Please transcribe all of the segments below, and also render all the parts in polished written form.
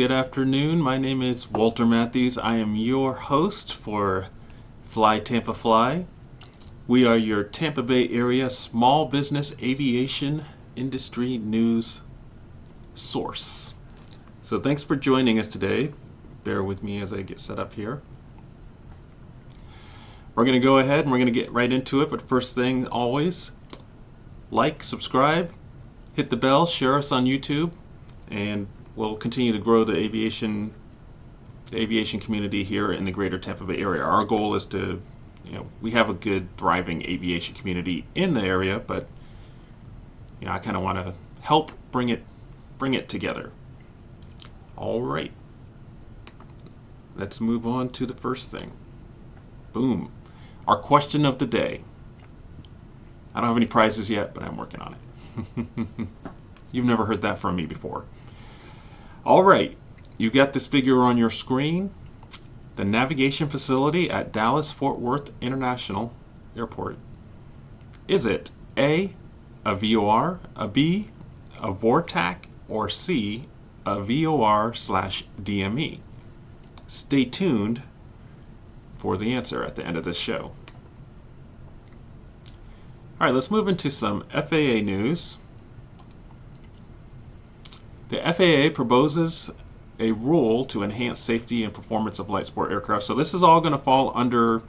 good afternoon. My name is Walter Matthews. I am your host for Fly Tampa Fly. We are your Tampa Bay area small business aviation industry news source. So thanks for joining us today. Bear with me as I get set up here. We're going to go ahead and we're going to get right into it, but first thing always, like, subscribe, hit the bell, share us on YouTube, and we'll continue to grow the aviation community here in the Greater Tampa Bay area. Our goal is to, we have a good, thriving aviation community in the area, but I kind of want to help bring it together. All right, let's move on to the first thing. Boom. Our question of the day. I don't have any prizes yet, but I'm working on it. You've never heard that from me before. All right, you got this figure on your screen. The navigation facility at Dallas-Fort Worth International Airport. Is it A, a VOR, a B, a VORTAC, or C, a VOR/DME? Stay tuned for the answer at the end of this show. All right, let's move into some FAA news. The FAA proposes a rule to enhance safety and performance of light sport aircraft. So this is all going to fall under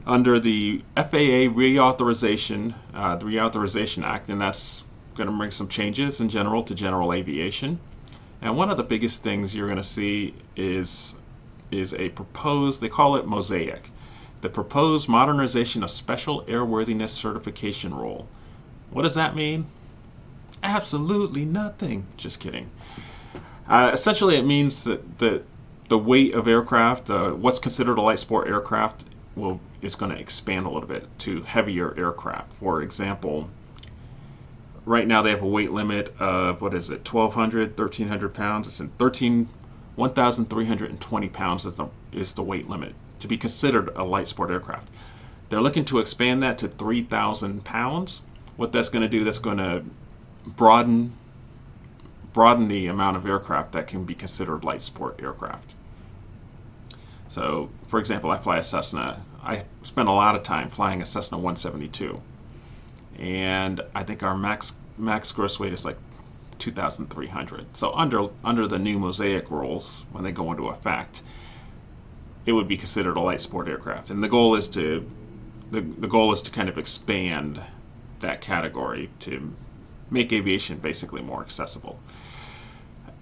the FAA reauthorization, the Reauthorization Act, and that's going to bring some changes in general to general aviation. And one of the biggest things you're going to see is a proposed, they call it MOSAIC, the proposed modernization of special airworthiness certification rule. What does that mean? Absolutely nothing. Just kidding. Essentially, it means that the weight of aircraft, what's considered a light sport aircraft, is going to expand a little bit to heavier aircraft. For example, right now they have a weight limit of, 1,200, 1,300 pounds. It's in 1,320 pounds is the weight limit to be considered a light sport aircraft. They're looking to expand that to 3,000 pounds. What that's going to do, that's going to broaden the amount of aircraft that can be considered light sport aircraft. So, for example, I fly a Cessna. I spend a lot of time flying a Cessna 172, and I think our max gross weight is like 2,300. So under the new MOSAIC rules, when they go into effect, it would be considered a light sport aircraft. And the goal is to kind of expand that category to make aviation basically more accessible.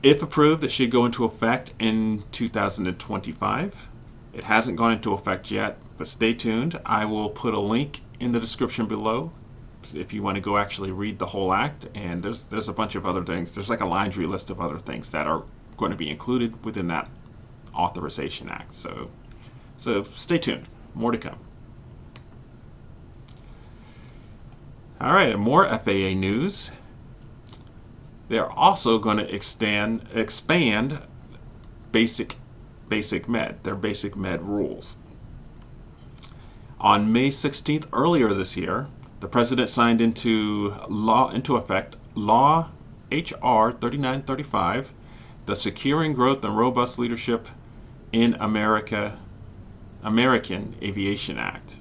If approved, it should go into effect in 2025. It hasn't gone into effect yet, but stay tuned. I will put a link in the description below if you want to go actually read the whole act, and there's a bunch of other things. There's like a laundry list of other things that are going to be included within that authorization act. So stay tuned. More to come. All right, and more FAA news. They're also going to expand basic med, their basic med rules. On May 16th, earlier this year, the president signed into effect Law HR 3935, the Securing Growth and Robust Leadership in American Aviation Act.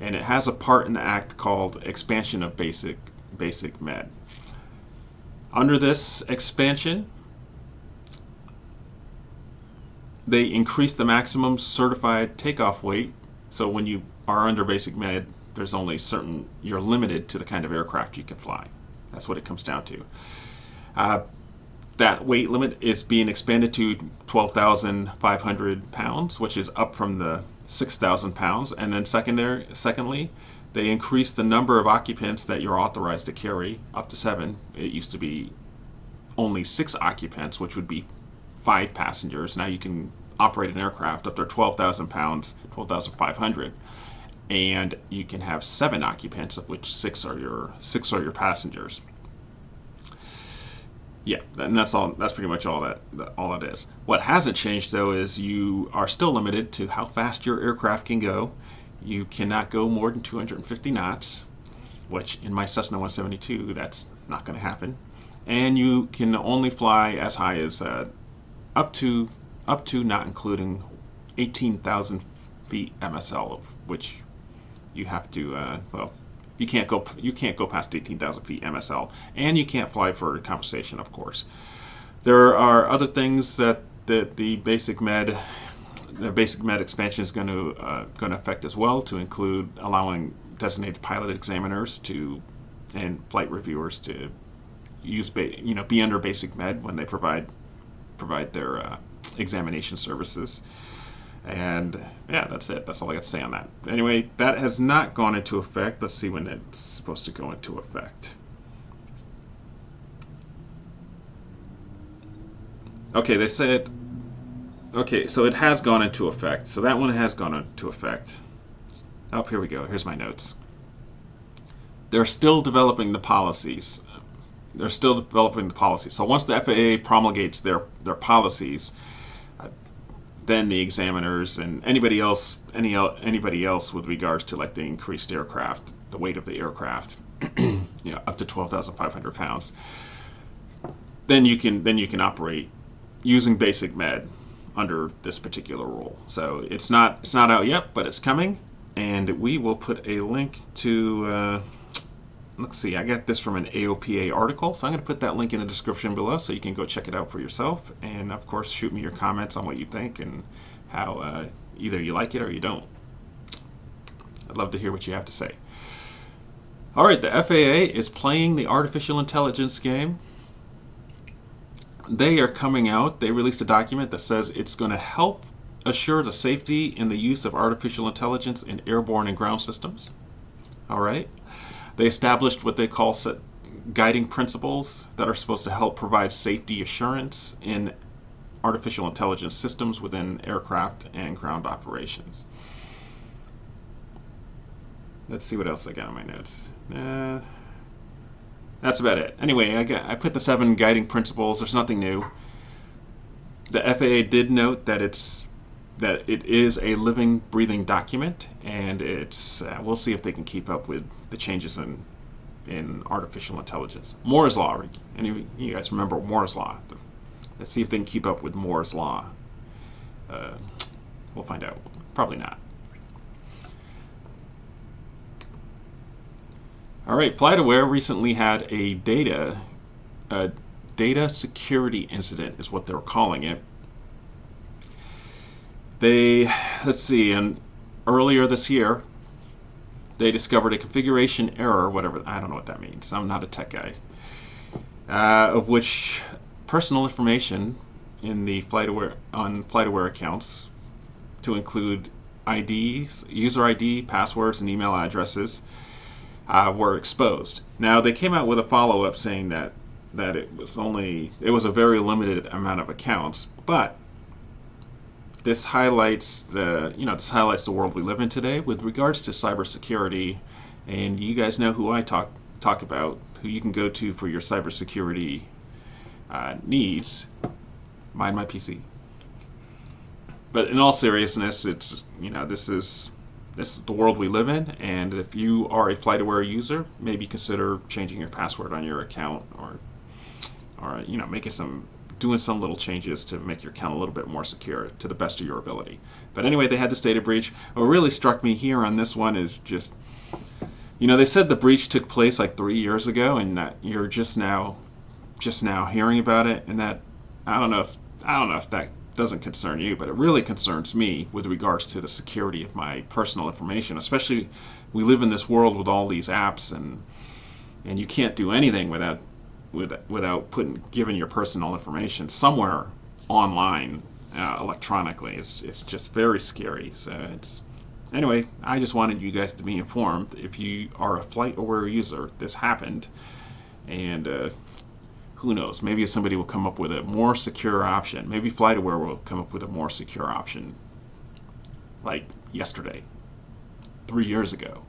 And it has a part in the act called expansion of basic med. Under this expansion, they increase the maximum certified takeoff weight. So when you are under basic med, there's only you're limited to the kind of aircraft you can fly. That's what it comes down to. That weight limit is being expanded to 12,500 pounds, which is up from the 6,000 pounds. And then secondly, they increase the number of occupants that you're authorized to carry up to 7. It used to be only 6 occupants, which would be 5 passengers. Now you can operate an aircraft up to 12,000 pounds, 12,500, and you can have 7 occupants, of which 6 are your passengers. Yeah, and that's all. That's pretty much all that is. What hasn't changed though is you are still limited to how fast your aircraft can go. You cannot go more than 250 knots, which in my Cessna 172, that's not going to happen. and you can only fly as high as up to not including 18,000 feet MSL, which you have to well, you can't go past 18,000 feet MSL, and you can't fly for compensation, of course. There are other things that the basic med expansion is going to affect as well, to include allowing designated pilot examiners and flight reviewers to be under basic med when they provide their examination services. And yeah, that's it. That's all I got to say on that. Anyway, that has not gone into effect. Let's see when it's supposed to go into effect. Okay, they said, okay, so it has gone into effect. So that one has gone into effect. Oh, here we go. Here's my notes. They're still developing the policies. So once the FAA promulgates their policies, then the examiners and anybody else with regards to like the increased aircraft, the weight of the aircraft, up to 12,500 pounds, then you can operate using basic med under this particular rule. So it's not out yet, but it's coming, and we will put a link to. Let's see, I got this from an AOPA article, so I'm going to put that link in the description below so you can go check it out for yourself. And of course, shoot me your comments on what you think and how either you like it or you don't. I'd love to hear what you have to say. All right, the FAA is playing the artificial intelligence game. They are coming out. They released a document that says it's going to help assure the safety and the use of artificial intelligence in airborne and ground systems. All right. They established what they call guiding principles that are supposed to help provide safety assurance in artificial intelligence systems within aircraft and ground operations. Let's see what else I got in my notes. That's about it. Anyway, I put the 7 guiding principles. There's nothing new. The FAA did note that it is a living, breathing document, and it's we'll see if they can keep up with the changes in artificial intelligence. Moore's Law. Any of you guys remember Moore's Law? Let's see if they can keep up with Moore's Law. We'll find out. Probably not. All right, FlightAware recently had a data security incident, is what they're calling it. Let's see, and earlier this year, they discovered a configuration error, whatever, I don't know what that means. I'm not a tech guy. Of which personal information in the FlightAware accounts, to include IDs, user ID, passwords, and email addresses, were exposed. Now they came out with a follow-up saying that it was a very limited amount of accounts, but this highlights the world we live in today with regards to cybersecurity, and you guys know who I talk about, who you can go to for your cybersecurity needs. Mind My PC. But in all seriousness, it's this is the world we live in, and if you are a FlightAware user, maybe consider changing your password on your account, or doing some little changes to make your account a little bit more secure to the best of your ability. But anyway, they had this data breach. What really struck me here on this one is just, they said the breach took place like 3 years ago, and that you're just now hearing about it, and that I don't know if that doesn't concern you, but it really concerns me with regards to the security of my personal information. Especially, we live in this world with all these apps, and you can't do anything without giving your personal information somewhere online electronically. It's just very scary. So anyway, I just wanted you guys to be informed. If you are a FlightAware user, this happened, and who knows, maybe somebody will come up with a more secure option. Maybe FlightAware will come up with a more secure option, like yesterday, 3 years ago.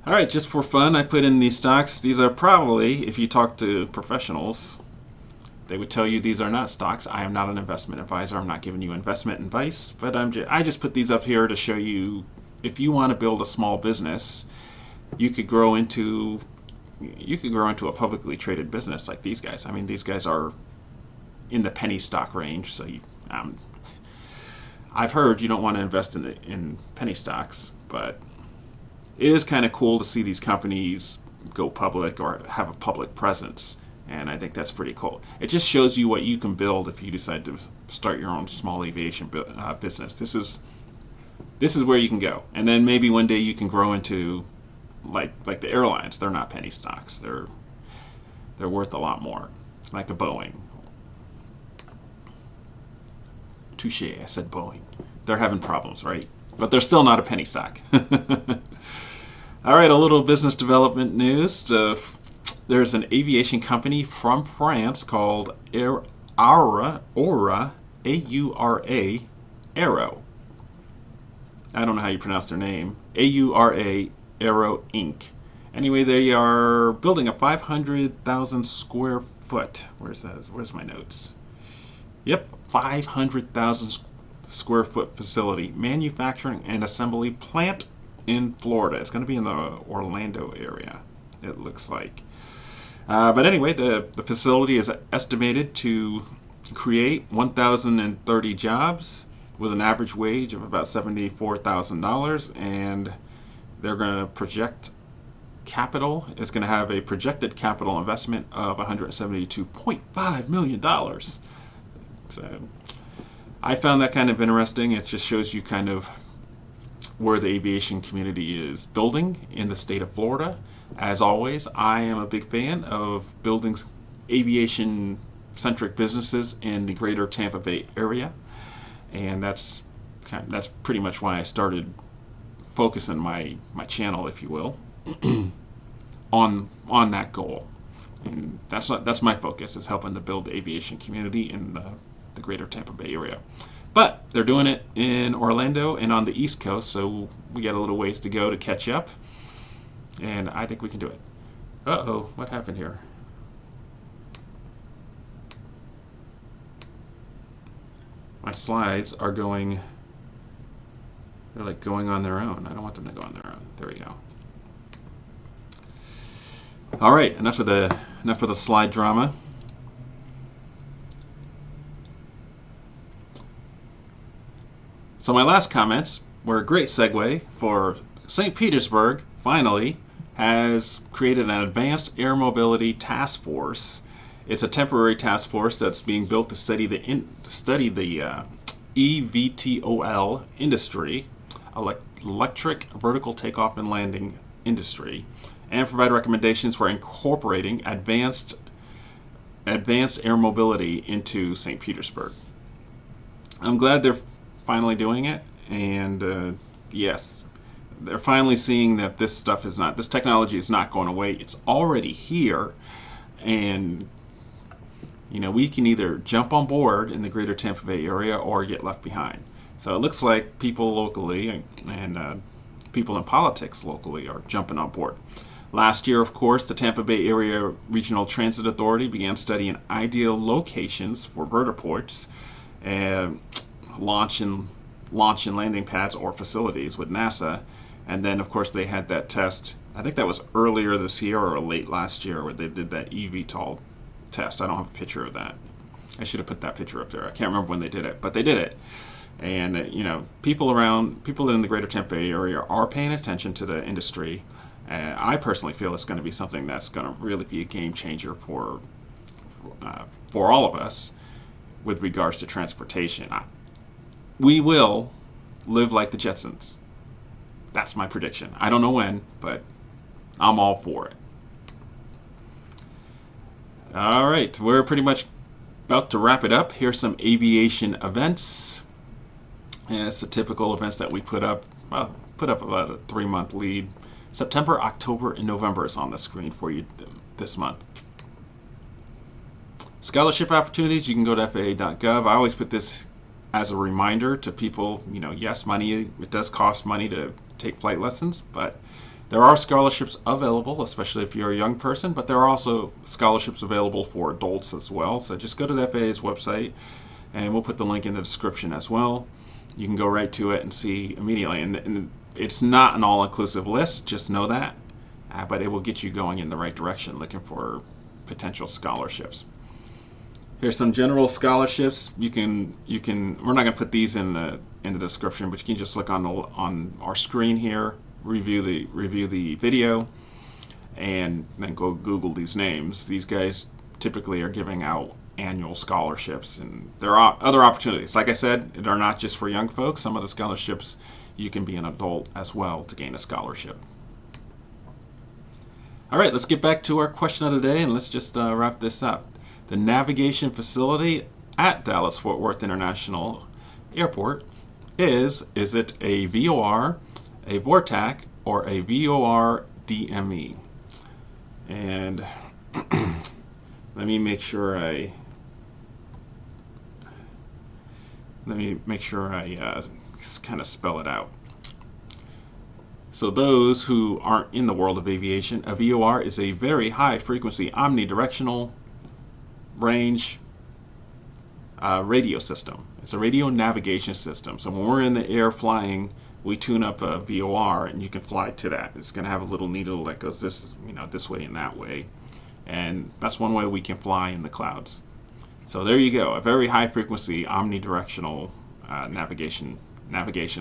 All right, just for fun, I put in these stocks. These are probably, if you talk to professionals, they would tell you these are not stocks. I am not an investment advisor. I'm not giving you investment advice, but I just put these up here to show you, if you want to build a small business, you could grow into you could grow into a publicly traded business like these guys. I mean, these guys are in the penny stock range, so I've heard you don't want to invest in penny stocks, but it is kind of cool to see these companies go public or have a public presence, and I think that's pretty cool. It just shows you what you can build if you decide to start your own small aviation business. This is where you can go, and then maybe one day you can grow into like the airlines. They're not penny stocks. They're worth a lot more, like a Boeing. Touche, I said Boeing. They're having problems, right? But they're still not a penny stock. All right, a little business development news. There's an aviation company from France called Aura, A-U-R-A, Aero. I don't know how you pronounce their name. A-U-R-A, Aero Inc. Anyway, they are building a 500,000 square foot. Where's that? Where's my notes? Yep, 500,000 square foot facility, manufacturing and assembly plant in Florida. It's going to be in the Orlando area, it looks like. But anyway, the facility is estimated to create 1,030 jobs with an average wage of about $74,000, and they're going to project capital. It's going to have a projected capital investment of $172.5 million. So I found that kind of interesting. It just shows you kind of where the aviation community is building in the state of Florida. As always, I am a big fan of building aviation-centric businesses in the Greater Tampa Bay area, and that's pretty much why I started focusing my channel, if you will, on that goal. And that's my focus, is helping to build the aviation community in the Greater Tampa Bay area. But they're doing it in Orlando and on the East Coast, so we got a little ways to go to catch up, and I think we can do it. Uh-oh, what happened here? My slides are they're like going on their own. I don't want them to go on their own. There we go. All right, enough of the slide drama. So my last comments were a great segue for St. Petersburg finally has created an advanced air mobility task force. It's a temporary task force that's being built to study the eVTOL industry, electric vertical takeoff and landing industry, and provide recommendations for incorporating advanced air mobility into St. Petersburg. I'm glad they're finally doing it, and yes, they're finally seeing that this technology is not going away. It's already here, and we can either jump on board in the Greater Tampa Bay area or get left behind. So it looks like people locally and people in politics locally are jumping on board. Last year, of course, the Tampa Bay Area Regional Transit Authority began studying ideal locations for vertiports and launch and landing pads or facilities with NASA. And then, of course, they had that test. I think that was earlier this year or late last year where they did that eVTOL test. I don't have a picture of that. I should have put that picture up there. I can't remember when they did it, but they did it. And people in the Greater Tampa Bay area are paying attention to the industry. I personally feel it's going to be something that's going to really be a game changer for all of us with regards to transportation. We will live like the Jetsons. That's my prediction. I don't know when, but I'm all for it. All right, we're pretty much about to wrap it up. Here's some aviation events. And it's the typical events that we put up. Well, put up about a 3-month lead. September, October, and November is on the screen for you this month. Scholarship opportunities, you can go to FAA.gov. I always put this as a reminder to people, yes, it does cost money to take flight lessons, but there are scholarships available, especially if you're a young person, but there are also scholarships available for adults as well. So just go to the FAA's website, and we'll put the link in the description as well. You can go right to it and see immediately. And it's not an all-inclusive list, just know that. but it will get you going in the right direction, looking for potential scholarships. Here's some general scholarships. We're not going to put these in the description, but you can just look on our screen here, review the video, and then go Google these names. These guys typically are giving out annual scholarships, and there are other opportunities. Like I said, they're not just for young folks. Some of the scholarships, you can be an adult as well to gain a scholarship. All right, let's get back to our question of the day, and let's just wrap this up. The navigation facility at Dallas-Fort Worth International Airport is it a VOR, a VORTAC, or a VOR DME? And let me make sure I kind of spell it out. So those who aren't in the world of aviation, a VOR is a very high frequency omnidirectional range radio system. It's a radio navigation system. So when we're in the air flying, we tune up a VOR and you can fly to that. It's going to have a little needle that goes this way and that way. And that's one way we can fly in the clouds. So there you go, a very high frequency omnidirectional navigation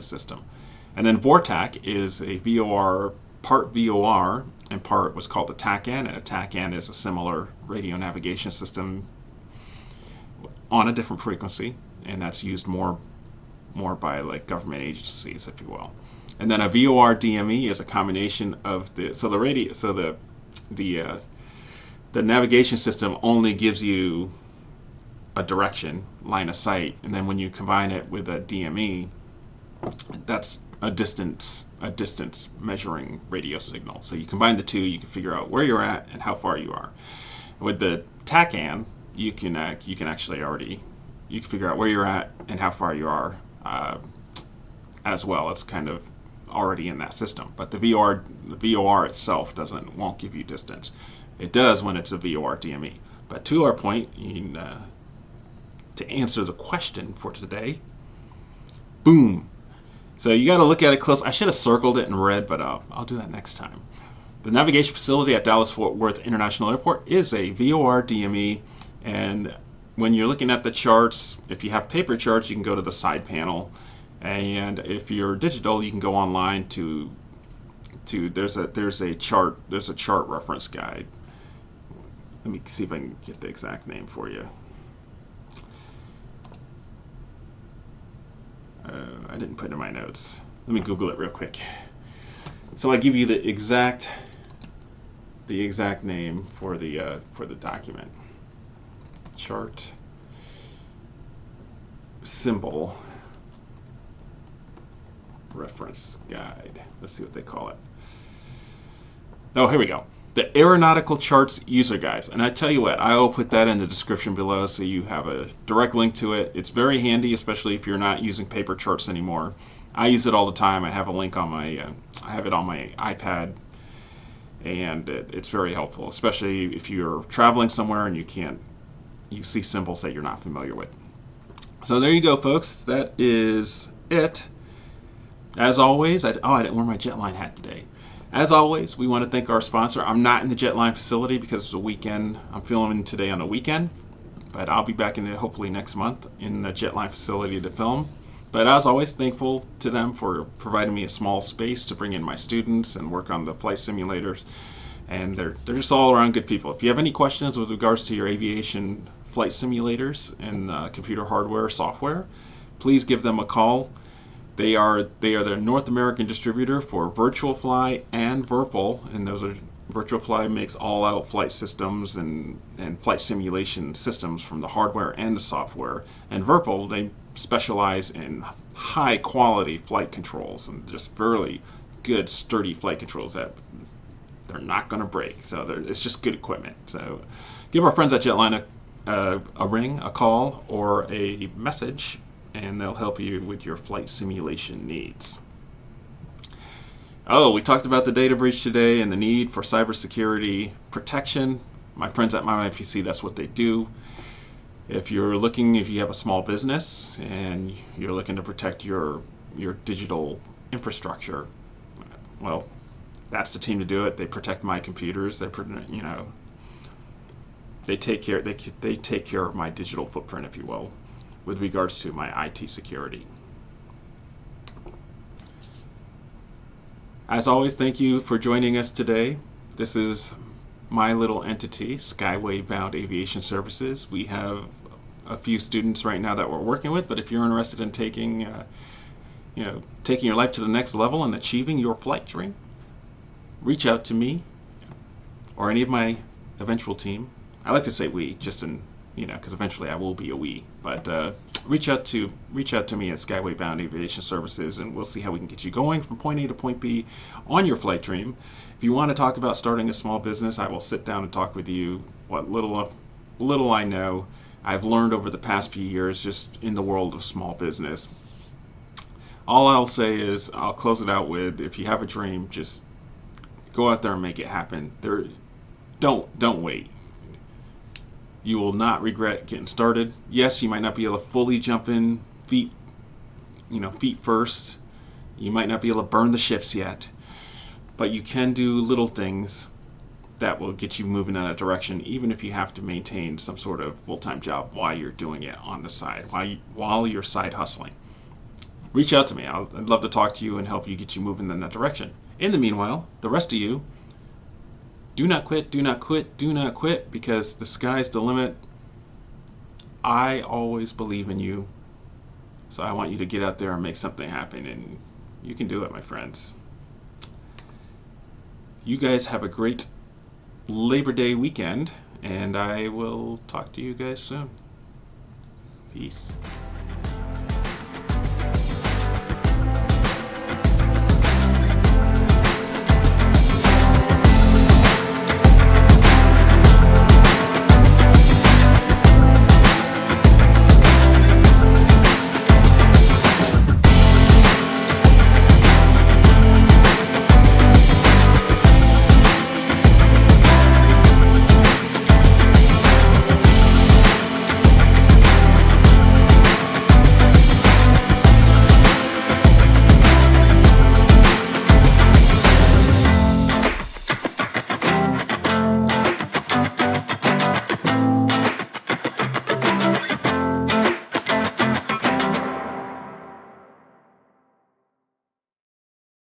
system. And then VORTAC is a VOR, part VOR and part what's called a TACAN, and a TACAN is a similar radio navigation system on a different frequency, and that's used more by like government agencies, if you will. And then a VOR DME is a combination of the navigation system only gives you a direction, line of sight, and then when you combine it with a DME, that's a distance measuring radio signal. So you combine the two, you can figure out where you're at and how far you are. With the TACAN, you can figure out where you're at and how far you are as well. It's kind of already in that system. But the VOR itself won't give you distance. It does when it's a VOR DME. But to our point, to answer the question for today, boom. So you got to look at it close. I should have circled it in red, but I'll do that next time. The navigation facility at Dallas-Fort Worth International Airport is a VOR DME, and when you're looking at the charts, if you have paper charts, you can go to the side panel, and if you're digital, you can go online to there's a chart reference guide. Let me see if I can get the exact name for you. I didn't put it in my notes. Let me Google it real quick. So I give you the exact name for the document. Chart symbol reference guide. Let's see what they call it. Oh, here we go. The Aeronautical Charts User Guides. And I tell you what, I will put that in the description below so you have a direct link to it. It's very handy, especially if you're not using paper charts anymore. I use it all the time. I have a link on I have it on my iPad, and it's very helpful, especially if you're traveling somewhere and you see symbols that you're not familiar with. So there you go, folks. That is it. As always, I didn't wear my Jetline hat today. As always, we want to thank our sponsor. I'm not in the Jetline facility because it's a weekend. I'm filming today on a weekend, but I'll be back in it hopefully next month in the Jetline facility to film. But as always, thankful to them for providing me a small space to bring in my students and work on the flight simulators. And they're just all around good people. If you have any questions with regards to your aviation flight simulators and computer hardware, software, please give them a call. They are the North American distributor for Virtual Fly and Virpil, and Virtual Fly makes all-out flight systems and flight simulation systems from the hardware and the software. And Virpil, they specialize in high-quality flight controls and just really good, sturdy flight controls that they're not going to break. So it's just good equipment. So give our friends at Jetline a ring, a call, or a message, and they'll help you with your flight simulation needs. Oh, we talked about the data breach today and the need for cybersecurity protection. My friends at MyMyPC, that's what they do. If you have a small business and you're looking to protect your digital infrastructure, well, that's the team to do it. They protect my computers. They take care. They take care of my digital footprint, if you will, with regards to my IT security. As always, thank you for joining us today. This is my little entity, Skyway Bound Aviation Services. We have a few students right now that we're working with, but if you're interested in taking your life to the next level and achieving your flight dream, reach out to me or any of my eventual team. I like to say we, just in, because eventually I will be a we. But reach out to me at Skyway Bound Aviation Services, and we'll see how we can get you going from point A to point B on your flight dream. If you want to talk about starting a small business, I will sit down and talk with you. What little I know, I've learned over the past few years just in the world of small business. All I'll say is, I'll close it out with, if you have a dream, just go out there and make it happen. Don't wait. You will not regret getting started. Yes, you might not be able to fully jump in feet first. You might not be able to burn the ships yet, but you can do little things that will get you moving in that direction, even if you have to maintain some sort of full-time job while you're doing it on the side, while you're side hustling. Reach out to me. I'd love to talk to you and help you get you moving in that direction. In the meanwhile, the rest of you, do not quit, do not quit, do not quit, because the sky's the limit. I always believe in you, so I want you to get out there and make something happen, and you can do it, my friends. You guys have a great Labor Day weekend, and I will talk to you guys soon. Peace.